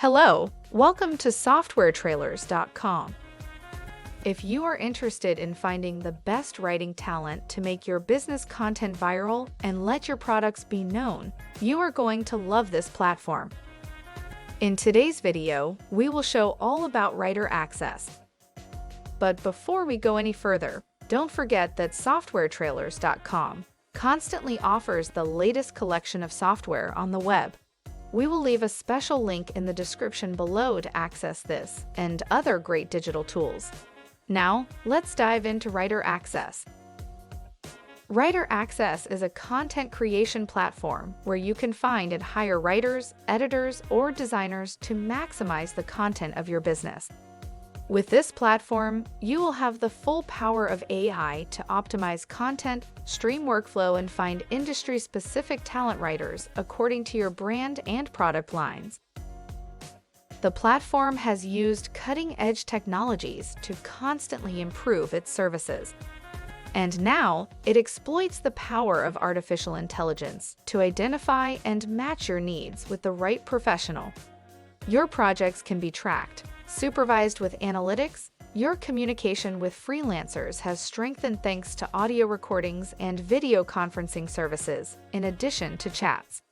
Hello, welcome to softwaretrailers.com. If you are interested in finding the best writing talent to make your business content viral and let your products be known, you are going to love this platform. In today's video, we will show all about WriterAccess. But before we go any further, don't forget that softwaretrailers.com constantly offers the latest collection of software on the web. We will leave a special link in the description below to access this and other great digital tools. Now, let's dive into WriterAccess. WriterAccess is a content creation platform where you can find and hire writers, editors, or designers to maximize the content of your business. With this platform, you will have the full power of AI to optimize content, stream workflow, and find industry-specific talent writers according to your brand and product lines. The platform has used cutting-edge technologies to constantly improve its services. And now, it exploits the power of artificial intelligence to identify and match your needs with the right professional. Your projects can be tracked, supervised with analytics. Your communication with freelancers has strengthened thanks to audio recordings and video conferencing services, in addition to chats.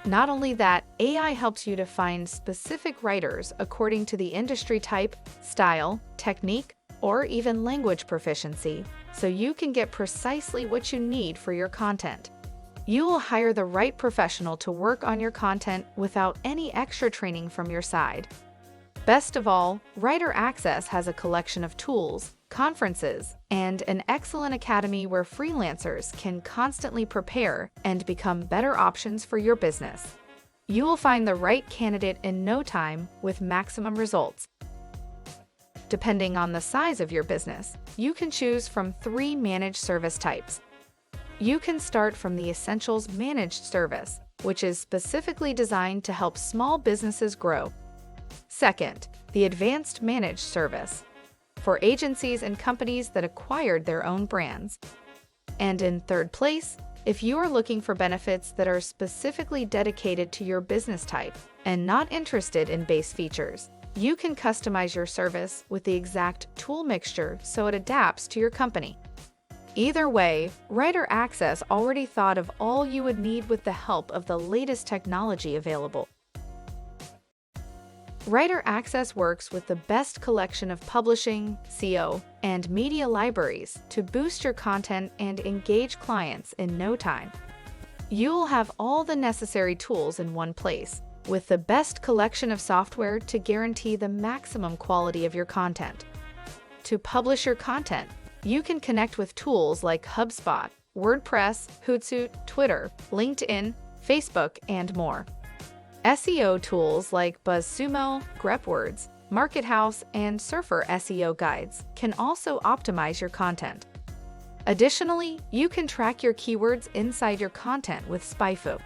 Not only that, AI helps you to find specific writers according to the industry type, style, technique, or even language proficiency, so you can get precisely what you need for your content. You will hire the right professional to work on your content without any extra training from your side. Best of all, WriterAccess has a collection of tools, conferences, and an excellent academy where freelancers can constantly prepare and become better options for your business. You will find the right candidate in no time with maximum results. Depending on the size of your business, you can choose from 3 managed service types. You can start from the Essentials Managed Service, which is specifically designed to help small businesses grow. Second, the Advanced Managed Service, for agencies and companies that acquired their own brands. And in third place, if you are looking for benefits that are specifically dedicated to your business type and not interested in base features, you can customize your service with the exact tool mixture so it adapts to your company. Either way, WriterAccess already thought of all you would need with the help of the latest technology available. WriterAccess works with the best collection of publishing, SEO, and media libraries to boost your content and engage clients in no time. You'll have all the necessary tools in one place, with the best collection of software to guarantee the maximum quality of your content. To publish your content, you can connect with tools like HubSpot, WordPress, Hootsuite, Twitter, LinkedIn, Facebook, and more. SEO tools like BuzzSumo, GrepWords, MarketHouse, and Surfer SEO guides can also optimize your content. Additionally, you can track your keywords inside your content with SpyFu.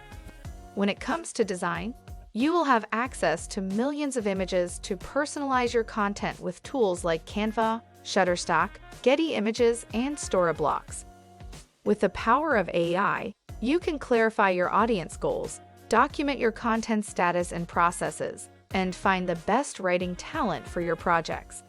When it comes to design, you will have access to millions of images to personalize your content with tools like Canva, Shutterstock, Getty Images, and Storyblocks. With the power of AI, you can clarify your audience goals, document your content status and processes, and find the best writing talent for your projects.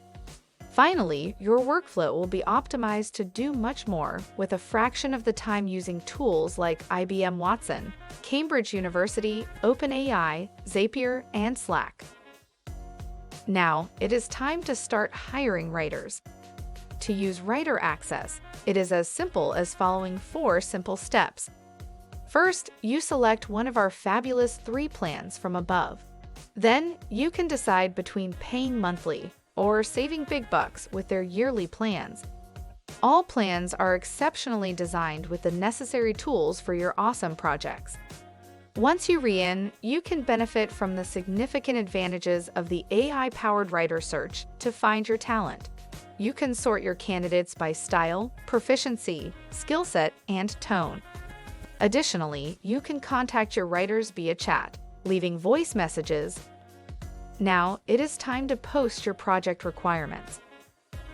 Finally, your workflow will be optimized to do much more with a fraction of the time using tools like IBM Watson, Cambridge University, OpenAI, Zapier, and Slack. Now, it is time to start hiring writers. To use WriterAccess, it is as simple as following 4 simple steps. First, you select one of our fabulous 3 plans from above. Then, you can decide between paying monthly or saving big bucks with their yearly plans. All plans are exceptionally designed with the necessary tools for your awesome projects. Once you re-in, you can benefit from the significant advantages of the AI-powered writer search to find your talent. You can sort your candidates by style, proficiency, skill set, and tone. Additionally, you can contact your writers via chat, leaving voice messages. Now, it is time to post your project requirements.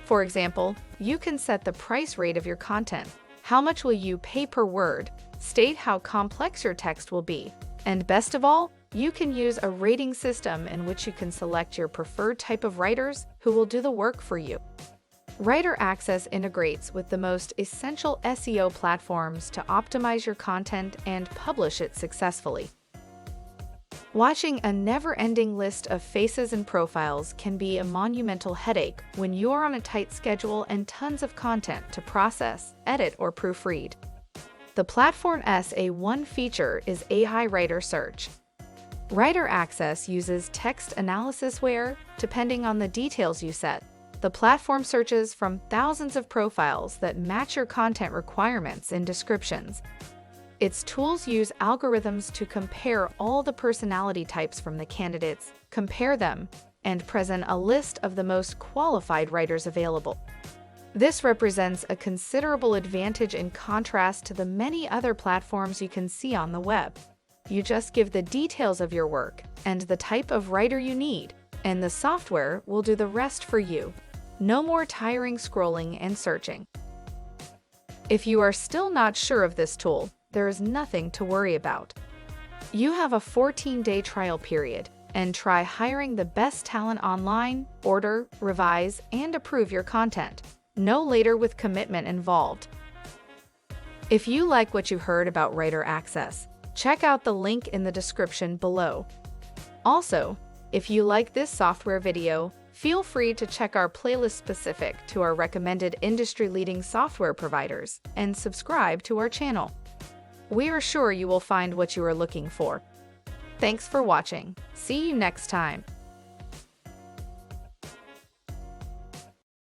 For example, you can set the price rate of your content. How much will you pay per word? State how complex your text will be. And best of all, You can use a rating system in which you can select your preferred type of writers who will do the work for you. WriterAccess integrates with the most essential SEO platforms to optimize your content and publish it successfully. Watching a never-ending list of faces and profiles can be a monumental headache when you're on a tight schedule and tons of content to process, edit, or proofread. The platform's one feature is AI writer search. WriterAccess uses text analysis where, depending on the details you set, the platform searches from thousands of profiles that match your content requirements and descriptions. Its tools use algorithms to compare all the personality types from the candidates, compare them, and present a list of the most qualified writers available. This represents a considerable advantage in contrast to the many other platforms you can see on the web. You just give the details of your work and the type of writer you need, and the software will do the rest for you. No more tiring scrolling and searching. If you are still not sure of this tool, there is nothing to worry about. You have a 14-day trial period, and try hiring the best talent online, order, revise, and approve your content. No later with commitment involved. If you like what you heard about WriterAccess, check out the link in the description below. Also, if you like this software video, feel free to check our playlist specific to our recommended industry-leading software providers and subscribe to our channel. We are sure you will find what you are looking for. Thanks for watching. See you next time.